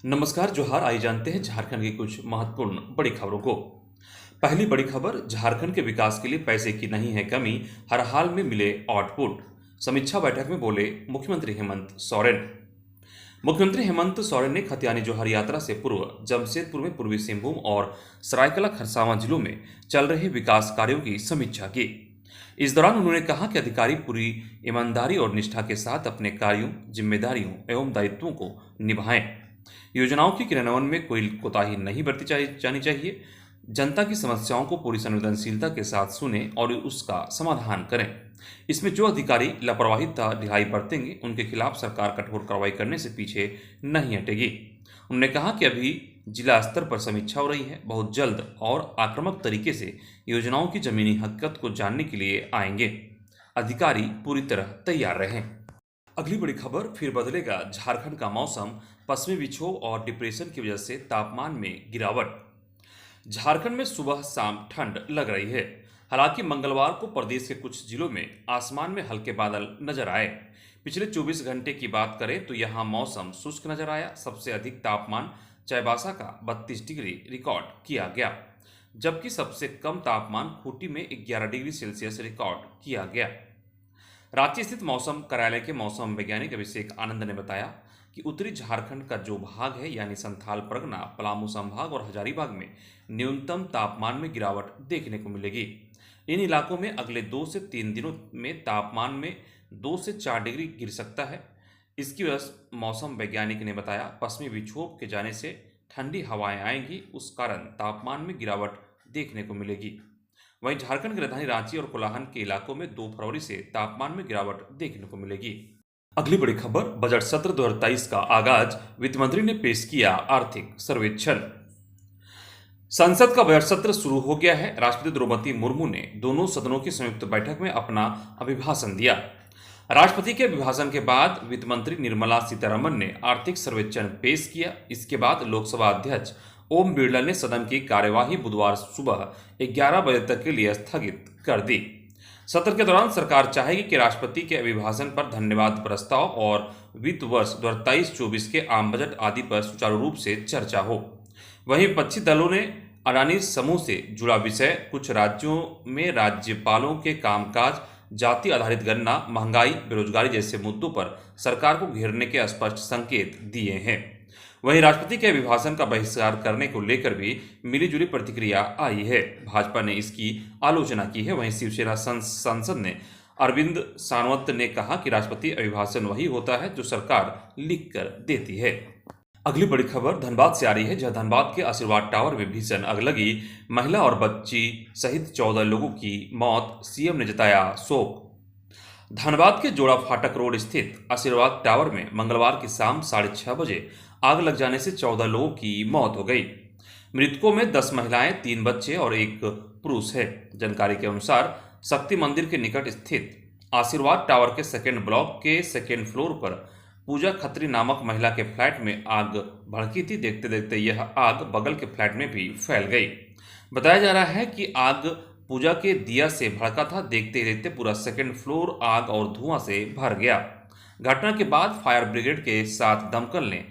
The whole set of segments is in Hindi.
नमस्कार जोहार। आइए जानते हैं झारखंड की कुछ महत्वपूर्ण बड़ी खबरों को। पहली बड़ी खबर, झारखंड के विकास के लिए पैसे की नहीं है कमी, हर हाल में मिले आउटपुट। समीक्षा बैठक में बोले मुख्यमंत्री हेमंत सोरेन। मुख्यमंत्री हेमंत सोरेन ने खतियानी जोहार यात्रा से पूर्व जमशेदपुर में पूर्वी सिंहभूम और सरायकेला खरसावां जिलों में चल रहे विकास कार्यों की समीक्षा की। इस दौरान उन्होंने कहा कि अधिकारी पूरी ईमानदारी और निष्ठा के साथ अपने कार्यों, जिम्मेदारियों एवं दायित्वों को निभाएं। योजनाओं के क्रियान्वयन में कोई कोताही नहीं बरती जानी चाहिए। जनता की समस्याओं को पूरी संवेदनशीलता के साथ सुने और उसका समाधान करें। इसमें जो अधिकारी लापरवाही तथा ढिलाई बरतेंगे उनके खिलाफ सरकार कठोर कार्रवाई करने से पीछे नहीं हटेगी। उन्होंने कहा कि अभी जिला स्तर पर समीक्षा हो रही है, बहुत जल्द और आक्रामक तरीके से योजनाओं की जमीनी हकीकत को जानने के लिए आएंगे। अधिकारी पूरी तरह तैयार रहें। अगली बड़ी खबर, फिर बदलेगा झारखंड का मौसम, पश्चिमी विक्षोभ और डिप्रेशन की वजह से तापमान में गिरावट। झारखंड में सुबह शाम ठंड लग रही है। हालांकि मंगलवार को प्रदेश के कुछ जिलों में आसमान में हल्के बादल नजर आए। पिछले 24 घंटे की बात करें तो यहां मौसम शुष्क नजर आया। सबसे अधिक तापमान चाईबासा का 32 डिग्री रिकॉर्ड किया गया, जबकि सबसे कम तापमान खूंटी में 11 डिग्री सेल्सियस रिकॉर्ड किया गया। रांची स्थित मौसम कार्यालय के मौसम वैज्ञानिक अभिषेक आनंद ने बताया कि उत्तरी झारखंड का जो भाग है यानी संथाल परगना, पलामू संभाग और हजारीबाग में न्यूनतम तापमान में गिरावट देखने को मिलेगी। इन इलाकों में अगले 2 से 3 दिनों में तापमान में 2 से 4 डिग्री गिर सकता है। इसकी वजह मौसम वैज्ञानिक ने बताया, पश्चिमी विक्षोभ के जाने से ठंडी हवाएं आएंगी, उस कारण तापमान में गिरावट देखने को मिलेगी। वहीं झारखंड की राजधानी रांची और कोलाहल के इलाकों में 2 फरवरी से तापमान में गिरावट देखने को मिलेगी। अगली बड़ी खबर, बजट सत्र 2023 का आगाज, वित्त मंत्री ने पेश किया आर्थिक सर्वेक्षण। संसद का बजट सत्र शुरू हो गया है। राष्ट्रपति द्रौपदी मुर्मू ने दोनों सदनों की संयुक्त बैठक में अपना अभिभाषण दिया। राष्ट्रपति के अभिभाषण के बाद वित्त मंत्री निर्मला सीतारमण ने आर्थिक सर्वेक्षण पेश किया। इसके बाद लोकसभा अध्यक्ष ओम बिरला ने सदन की कार्यवाही बुधवार सुबह 11 बजे तक के लिए स्थगित कर दी। सत्र के दौरान सरकार चाहेगी कि राष्ट्रपति के अभिभाषण पर धन्यवाद प्रस्ताव और वित्त वर्ष 2023-24 के आम बजट आदि पर सुचारू रूप से चर्चा हो। वहीं विपक्षी दलों ने अडानी समूह से जुड़ा विषय, कुछ राज्यों में राज्यपालों के कामकाज, जाति आधारित गणना, महंगाई, बेरोजगारी जैसे मुद्दों पर सरकार को घेरने के स्पष्ट संकेत दिए हैं। वहीं राष्ट्रपति के अभिभाषण का बहिष्कार करने को लेकर भी मिलीजुली प्रतिक्रिया आई है। भाजपा ने इसकी आलोचना की है। वहीं शिवसेना सांसद ने अरविंद सावंत ने कहा कि राष्ट्रपति अभिभाषण वही होता है जो सरकार लिख कर देती है। अगली बड़ी खबर धनबाद से आ रही है, जहां धनबाद के आशीर्वाद टावर में भीषण आग लगी, महिला और बच्ची सहित 14 लोगों की मौत, सीएम ने जताया शोक। धनबाद के जोड़ा फाटक रोड स्थित आशीर्वाद टावर में मंगलवार की शाम 6:30 बजे आग लग जाने से 14 लोगों की मौत हो गई। मृतकों में 10 महिलाएं, 3 बच्चे और 1 पुरुष है। जानकारी के अनुसार शक्ति मंदिर के निकट स्थित आशीर्वाद टावर के सेकेंड ब्लॉक के सेकेंड फ्लोर पर पूजा खत्री नामक महिला के फ्लैट में आग भड़की थी। देखते देखते यह आग बगल के फ्लैट में भी फैल गई। बताया जा रहा है कि आग पूजा के दिया से भड़का था। देखते देखते पूरा सेकेंड फ्लोर आग और धुआं से भर गया। घटना के बाद फायर ब्रिगेड के साथ दमकल ने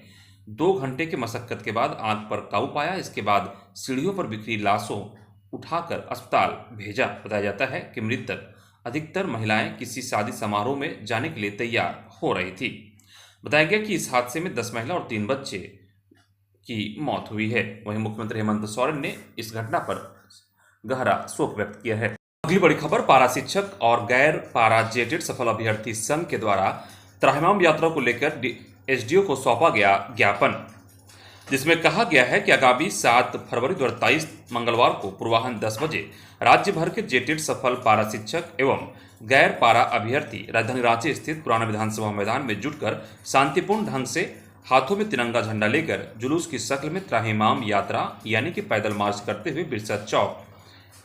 2 घंटे के मशक्कत के बाद आग पर काबू पाया। इसके बाद सीढ़ियों पर बिखरी लाशों उठाकर अस्पताल भेजा। बताया जाता है कि मृतक अधिकतर महिलाएं किसी शादी समारोह में जाने के लिए तैयार हो रही थी। बताया गया कि इस हादसे में 10 महिला और 3 बच्चे की मौत हुई है। वहीं मुख्यमंत्री हेमंत सोरेन ने इस घटना पर गहरा शोक व्यक्त किया है। अगली बड़ी खबर, पारा शिक्षक और गैर पारा जेटेड सफल अभ्यर्थी संघ के द्वारा त्राहिमाम यात्रा को लेकर एसडीओ को सौंपा गया ज्ञापन, जिसमें कहा गया है कि आगामी 7 फरवरी 2023 मंगलवार को पूर्वाह्न 10 बजे राज्य भर के जेटेड सफल पारा शिक्षक एवं गैर पारा अभ्यर्थी राजधानी रांची स्थित पुराना विधानसभा मैदान में जुटकर शांतिपूर्ण ढंग से हाथों में तिरंगा झंडा लेकर जुलूस की शक्ल में त्राहिमाम यात्रा यानी कि पैदल मार्च करते हुए बिरसा चौक,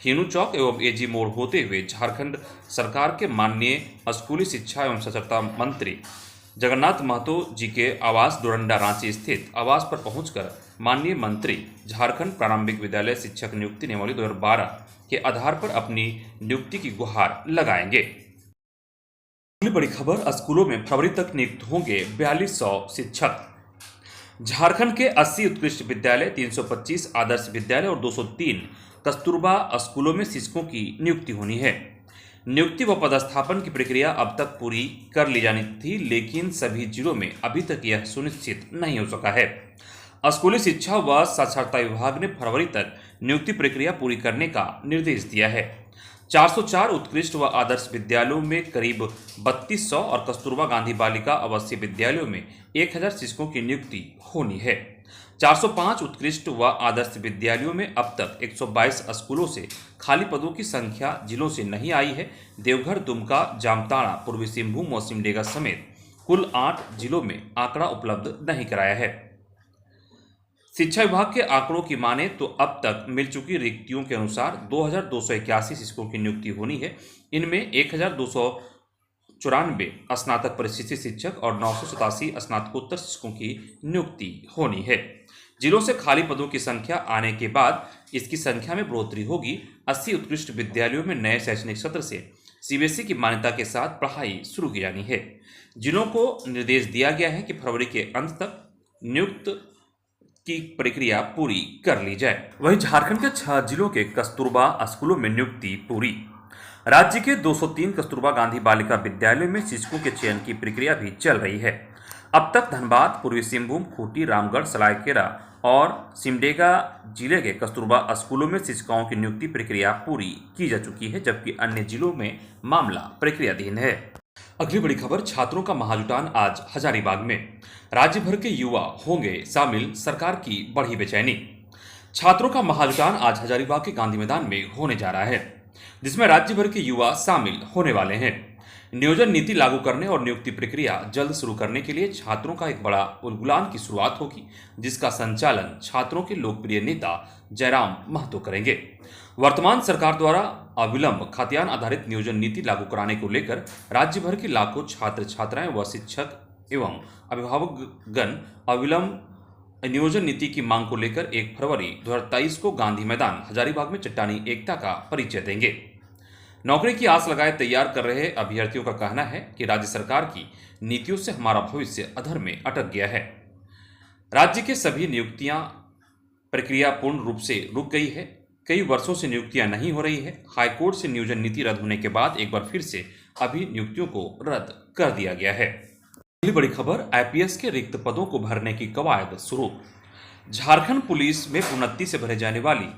हिनू चौक एवं एजी मोड़ होते हुए झारखंड सरकार के माननीय स्कूली शिक्षा एवं साक्षरता मंत्री जगन्नाथ महतो जी के आवास डोरंडा रांची स्थित आवास पर पहुंचकर माननीय मंत्री झारखंड प्रारंभिक विद्यालय शिक्षक नियुक्ति नियमावली 2012 के आधार पर अपनी नियुक्ति की गुहार लगाएंगे। अगली बड़ी खबर, स्कूलों में फरवरी तक नियुक्त होंगे 4200 शिक्षक। झारखंड के 80 उत्कृष्ट विद्यालय, 325 आदर्श विद्यालय और 203 कस्तूरबा स्कूलों में शिक्षकों की नियुक्ति होनी है। नियुक्ति व पदस्थापन की प्रक्रिया अब तक पूरी कर ली जानी थी, लेकिन सभी जिलों में अभी तक यह सुनिश्चित नहीं हो सका है। स्कूली शिक्षा व साक्षरता विभाग ने फरवरी तक नियुक्ति प्रक्रिया पूरी करने का निर्देश दिया है। 404 उत्कृष्ट व आदर्श विद्यालयों में करीब 3200 और कस्तूरबा गांधी बालिका आवासीय विद्यालयों में 1000 शिक्षकों की नियुक्ति होनी है। 405 उत्कृष्ट व आदर्श विद्यालयों में अब तक 122 स्कूलों से खाली पदों की संख्या जिलों से नहीं आई है। देवघर, दुमका, जामताड़ा, पूर्वी सिंहभूम व सिमडेगा समेत कुल 8 जिलों में आंकड़ा उपलब्ध नहीं कराया है। शिक्षा विभाग के आंकड़ों की माने तो अब तक मिल चुकी रिक्तियों के अनुसार 2281 शिक्षकों की नियुक्ति होनी है। इनमें 1294 स्नातक परिशिष्ट शिक्षक और 987 स्नातकोत्तर शिक्षकों की नियुक्ति होनी है। जिलों से खाली पदों की संख्या आने के बाद इसकी संख्या में बढ़ोतरी होगी। 80 उत्कृष्ट विद्यालयों में नए शैक्षणिक सत्र से सीबीएसई की मान्यता के साथ पढ़ाई शुरू की जानी है। जिलों को निर्देश दिया गया है कि फरवरी के अंत तक नियुक्त की प्रक्रिया पूरी कर ली जाए। वहीं झारखंड के 6 जिलों के कस्तूरबा स्कूलों में नियुक्ति पूरी। राज्य के 203 कस्तूरबा गांधी बालिका विद्यालयों में शिक्षकों के चयन की प्रक्रिया भी चल रही है। अब तक धनबाद, पूर्वी सिंहभूम, खूंटी, रामगढ़, सरायकेला और सिमडेगा जिले के कस्तूरबा स्कूलों में शिक्षकों की नियुक्ति प्रक्रिया पूरी की जा चुकी है, जबकि अन्य जिलों में मामला प्रक्रियाधीन है। अगली बड़ी खबर, छात्रों का महाजुटान आज हजारीबाग में। राज्य भर के युवा होंगे शामिल, सरकार की बढ़ी बेचैनी। छात्रों का महाजुटान आज हजारीबाग के गांधी मैदान में होने जा रहा है, जिसमें राज्य भर के युवा शामिल होने वाले हैं। नियोजन नीति लागू करने और नियुक्ति प्रक्रिया जल्द शुरू करने के लिए छात्रों का एक बड़ा उलगुलान की शुरुआत होगी, जिसका संचालन छात्रों के लोकप्रिय नेता जयराम महतो करेंगे। वर्तमान सरकार द्वारा अविलंब खाद्यान्न आधारित नियोजन नीति लागू कराने को लेकर राज्य भर के लाखों छात्र छात्राएं व शिक्षक एवं अभिभावकगण अविलंब नियोजन नीति की मांग को लेकर 1 फरवरी 2023 को गांधी मैदान हजारीबाग में चट्टानी एकता का परिचय देंगे। नौकरी की आस लगाए तैयार कर रहे अभ्यर्थियों का कहना है कि राज्य सरकार की नीतियों से हमारा भविष्य अधर में अटक गया है। राज्य के सभी नियुक्तियां प्रक्रिया पूर्ण रूप से रुक गई है। कई वर्षों से नियुक्तियां नहीं हो रही है। हाईकोर्ट से नियोजन नीति रद्द होने के बाद एक बार फिर से अभी नियुक्तियों को रद्द कर दिया गया है। अगली बड़ी खबर, आईपीएस के रिक्त पदों को भरने की कवायद शुरू। झारखंड पुलिस में प्रोन्नति से भरे जाने वाली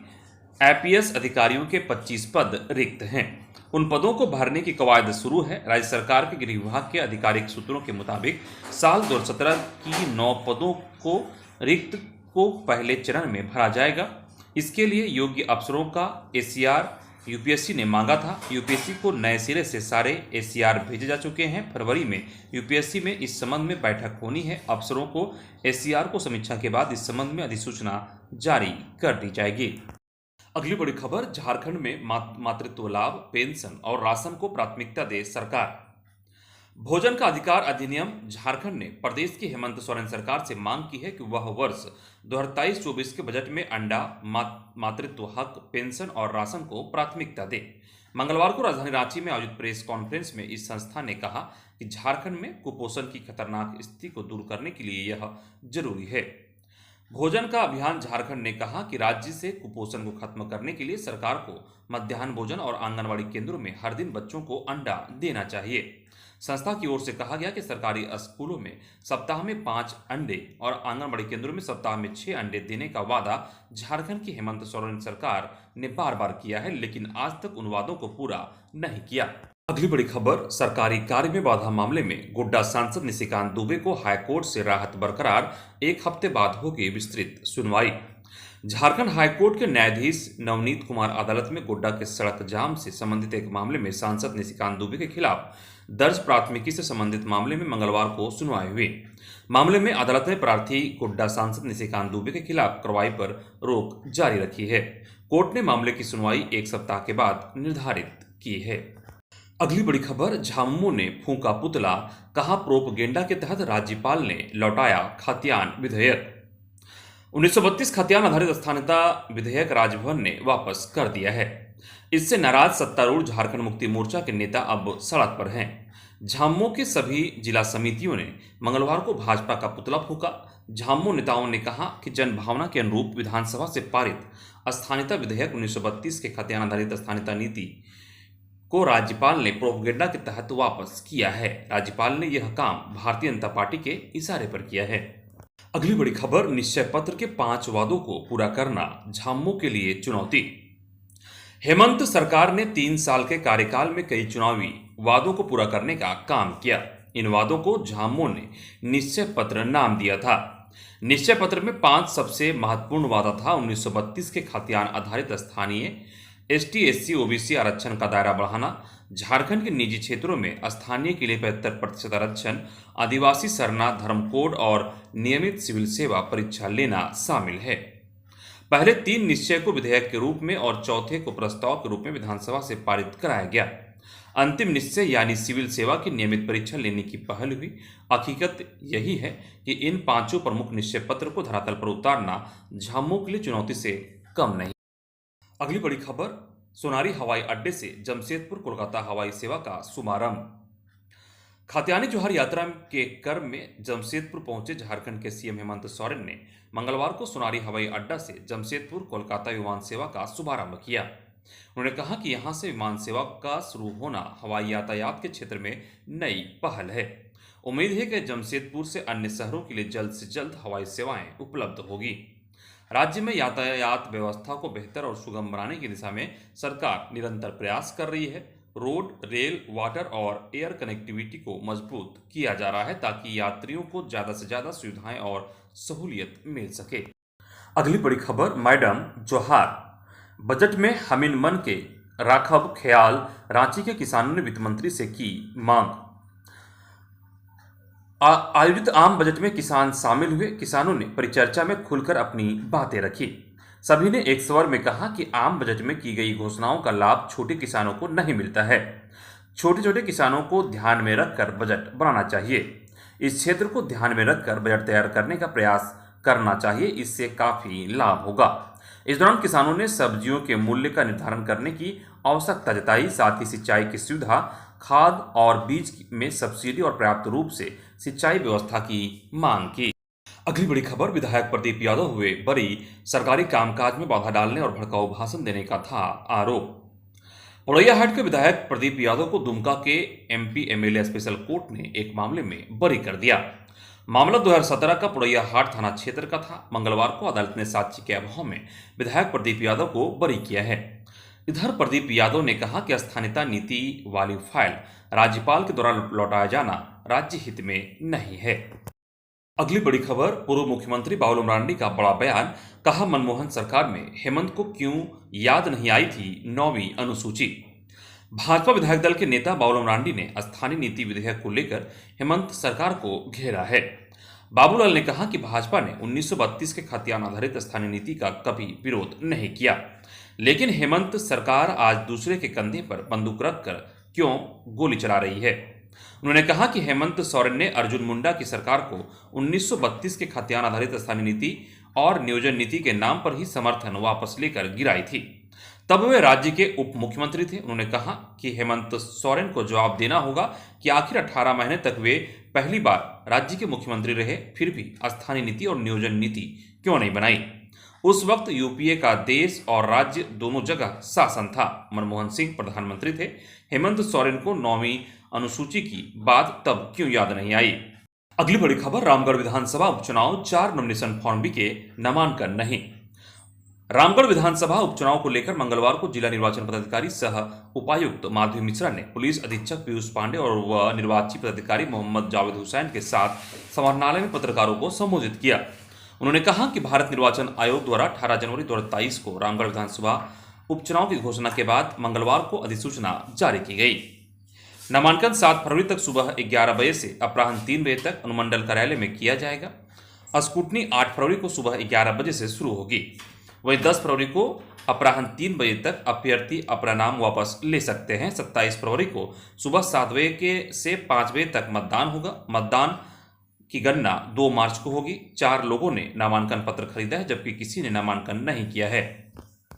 आईपीएस अधिकारियों के 25 पद रिक्त हैं। उन पदों को भरने की कवायद शुरू है। राज्य सरकार के गृह विभाग के आधिकारिक सूत्रों के मुताबिक साल 2017 की 9 पदों को रिक्त को पहले चरण में भरा जाएगा। इसके लिए योग्य अफसरों का एसीआर यूपीएससी ने मांगा था। यूपीएससी को नए सिरे से सारे एसीआर भेजे जा चुके हैं। फरवरी में यूपीएससी में इस संबंध में बैठक होनी है। अफसरों को एसीआर को समीक्षा के बाद इस संबंध में अधिसूचना जारी कर दी जाएगी। अगली बड़ी खबर, झारखंड में मातृत्व लाभ, पेंशन और राशन को प्राथमिकता दे सरकार। भोजन का अधिकार अधिनियम झारखंड ने प्रदेश की हेमंत सोरेन सरकार से मांग की है कि वह वर्ष 2023-24 के बजट में अंडा, मातृत्व हक, पेंशन और राशन को प्राथमिकता दे। मंगलवार को राजधानी रांची में आयोजित प्रेस कॉन्फ्रेंस में इस संस्था ने कहा कि झारखंड में कुपोषण की खतरनाक स्थिति को दूर करने के लिए यह जरूरी है। भोजन का अभियान झारखंड ने कहा कि राज्य से कुपोषण को खत्म करने के लिए सरकार को मध्याह्न भोजन और आंगनबाड़ी केंद्रों में हर दिन बच्चों को अंडा देना चाहिए। संस्था की ओर से कहा गया कि सरकारी स्कूलों में सप्ताह में 5 अंडे और आंगनबाड़ी केंद्रों में सप्ताह में 6 अंडे देने का वादा झारखंड की हेमंत सोरेन सरकार ने बार बार किया है, लेकिन आज तक उन वादों को पूरा नहीं किया। अगली बड़ी खबर, सरकारी कार्य में बाधा मामले में गोड्डा सांसद निशिकांत दुबे को हाईकोर्ट से राहत बरकरार, 1 हफ्ते बाद होगी विस्तृत सुनवाई। झारखंड हाईकोर्ट के न्यायाधीश नवनीत कुमार अदालत में गोड्डा के सड़क जाम से संबंधित एक मामले में सांसद निशिकांत दुबे के खिलाफ दर्ज प्राथमिकी से संबंधित मामले में मंगलवार को सुनवाई हुई। मामले में अदालत ने प्रार्थी गोड्डा सांसद निशिकांत दुबे के खिलाफ कार्रवाई पर रोक जारी रखी है। कोर्ट ने मामले की सुनवाई 1 सप्ताह के बाद निर्धारित की है। अगली बड़ी खबर, झामुमो ने फूंका पुतला, कहा प्रोपगेंडा के तहत राज्यपाल ने लौटाया खाद्यान्न विधेयक। 1932 खाद्यान्न आधारित स्थानीयता विधेयक राजभवन ने वापस कर दिया है। इससे नाराज सत्तारूढ़ झारखंड मुक्ति मोर्चा के नेता अब सड़क पर हैं। झामुमो के सभी जिला समितियों ने मंगलवार को भाजपा का पुतला फूंका। झामुमो नेताओं ने कहा कि जनभावना के अनुरूप विधानसभा से पारित स्थानीयता विधेयक 1932 के खतियान आधारित स्थानीयता नीति को राज्यपाल ने प्रोपेगेंडा के तहत वापस किया है। राज्यपाल ने यह काम भारतीय जनता पार्टी के इशारे पर किया है। अगली बड़ी खबर, निश्चय पत्र के 5 वादों को पूरा करना झामुमो के लिए चुनौती। हेमंत सरकार ने 3 साल के कार्यकाल में कई चुनावी वादों को पूरा करने का काम किया। इन वादों को झामुमो ने निश्चय पत्र नाम दिया था। निश्चय पत्र में 5 सबसे महत्वपूर्ण वादा था। 1932 के खतियान आधारित स्थानीय एसटी एससी ओबीसी आरक्षण का दायरा बढ़ाना, झारखंड के निजी क्षेत्रों में स्थानीय के लिए 75% आरक्षण, आदिवासी सरना धर्म कोड और नियमित सिविल सेवा परीक्षा लेना शामिल है। पहले 3 निश्चय को विधेयक के रूप में और चौथे को प्रस्ताव के रूप में विधानसभा से पारित कराया गया। अंतिम निश्चय यानी सिविल सेवा की नियमित परीक्षा लेने की पहल हुई। हकीकत यही है कि इन 5 प्रमुख निश्चय पत्र को धरातल पर उतारना झामुमो के लिए चुनौती से कम नहीं। अगली बड़ी खबर, सोनारी हवाई अड्डे से जमशेदपुर कोलकाता हवाई सेवा का शुभारंभ। खात्यानी जोहार यात्रा के क्रम में जमशेदपुर पहुंचे झारखंड के सीएम हेमंत सोरेन ने मंगलवार को सोनारी हवाई अड्डा से जमशेदपुर कोलकाता विमान सेवा का शुभारंभ किया। उन्होंने कहा कि यहां से विमान सेवा का शुरू होना हवाई यातायात के क्षेत्र में नई पहल है। उम्मीद है कि जमशेदपुर से अन्य शहरों के लिए जल्द से जल्द हवाई सेवाएं उपलब्ध होगी। राज्य में यातायात व्यवस्था को बेहतर और सुगम बनाने की दिशा में सरकार निरंतर प्रयास कर रही है। रोड, रेल, वाटर और एयर कनेक्टिविटी को मजबूत किया जा रहा है ताकि यात्रियों को ज़्यादा से ज़्यादा सुविधाएं और सहूलियत मिल सके। अगली बड़ी खबर, मैडम जोहार, बजट में हमिन मन के राखब ख्याल, रांची के किसानों ने वित्त मंत्री से की मांग। आयोजित आम बजट में किसान शामिल हुए। किसानों ने परिचर्चा में खुलकर अपनी बातें रखी। सभी ने एक स्वर में कहा कि आम बजट में की गई घोषणाओं का लाभ छोटे किसानों को नहीं मिलता है। छोटे छोटे किसानों को ध्यान में रखकर बजट बनाना चाहिए। इस क्षेत्र को ध्यान में रखकर बजट तैयार करने का प्रयास करना चाहिए, इससे काफ़ी लाभ होगा। इस दौरान किसानों ने सब्जियों के मूल्य का निर्धारण करने की आवश्यकता जताई। साथ ही सिंचाई की सुविधा, खाद और बीज में सब्सिडी और पर्याप्त रूप से सिंचाई व्यवस्था की मांग की। अगली बड़ी खबर, विधायक प्रदीप यादव हुए बरी, सरकारी कामकाज में बाधा डालने और भड़काऊ भाषण देने का था आरोप। पोड़ैयाहाट के विधायक प्रदीप यादव को दुमका के एमपी एमएलए स्पेशल कोर्ट ने एक मामले में बरी कर दिया। मामला 2017 का पोड़ैयाहाट थाना क्षेत्र का था। मंगलवार को अदालत ने साक्ष्य के अभाव में विधायक प्रदीप यादव को बरी किया है। इधर प्रदीप यादव ने कहा कि स्थानीयता नीति वाली फाइल राज्यपाल के द्वारा लौटाया जाना राज्य हित में नहीं है। अगली बड़ी खबर, पूर्व मुख्यमंत्री बाबुल मरांडी का बड़ा बयान, कहा मनमोहन सरकार में हेमंत को क्यों याद नहीं आई थी 9वीं अनुसूची। भाजपा विधायक दल के नेता बाबुल मरांडी ने स्थानीय नीति विधेयक को लेकर हेमंत सरकार को घेरा है। बाबूलाल ने कहा कि भाजपा ने 1932 के खतियान आधारित स्थानीय नीति का कभी विरोध नहीं किया, लेकिन हेमंत सरकार आज दूसरे के कंधे पर बंदूक रखकर क्यों गोली चला रही है। उन्होंने कहा कि हेमंत सोरेन ने अर्जुन मुंडा की सरकार को 1932 के खतियान आधारित स्थानीय नीति और नियोजन नीति के नाम पर ही समर्थन वापस लेकर गिराई थी। तब वे राज्य के उप मुख्यमंत्री थे। उन्होंने कहा कि हेमंत सोरेन को जवाब देना होगा कि आखिर 18 महीने तक वे पहली बार राज्य के मुख्यमंत्री रहे, फिर भी स्थानीय नीति और नियोजन नीति क्यों नहीं बनाई। उस वक्त यूपीए का देश और राज्य दोनों जगह शासन था। मनमोहन सिंह प्रधानमंत्री थे। हेमंत सोरेन को 9वीं अनुसूची की बात तब क्यों याद नहीं आई। अगली बड़ी खबर, रामगढ़ विधानसभा उपचुनाव, 4 नॉमिनेशन फॉर्म बिके, नामांकन नहीं। रामगढ़ विधानसभा उपचुनाव को लेकर मंगलवार को जिला निर्वाचन पदाधिकारी सह उपायुक्त माधवी मिश्रा ने पुलिस अधीक्षक पीयूष पांडे और निर्वाची पदाधिकारी मोहम्मद जावेद हुसैन के साथ समाहरणालय में पत्रकारों को संबोधित किया। उन्होंने कहा कि भारत निर्वाचन आयोग द्वारा 18 जनवरी 2023 को रामगढ़ विधानसभा उपचुनाव की घोषणा के बाद मंगलवार को अधिसूचना जारी की गई। नामांकन 7 फरवरी तक सुबह 11 बजे से अपराह्न 3 बजे तक अनुमंडल कार्यालय में किया जाएगा। स्कूटनी 8 फरवरी को सुबह 11 बजे से शुरू होगी। वहीं 10 फरवरी को अपराह्न 3 बजे तक अभ्यर्थी अपना नाम वापस ले सकते हैं। 27 फरवरी को सुबह 7 बजे से 5 बजे तक मतदान होगा। मतदान की गणना 2 मार्च को होगी। 4 लोगों ने नामांकन पत्र खरीदा है, जबकि किसी ने नामांकन नहीं किया है।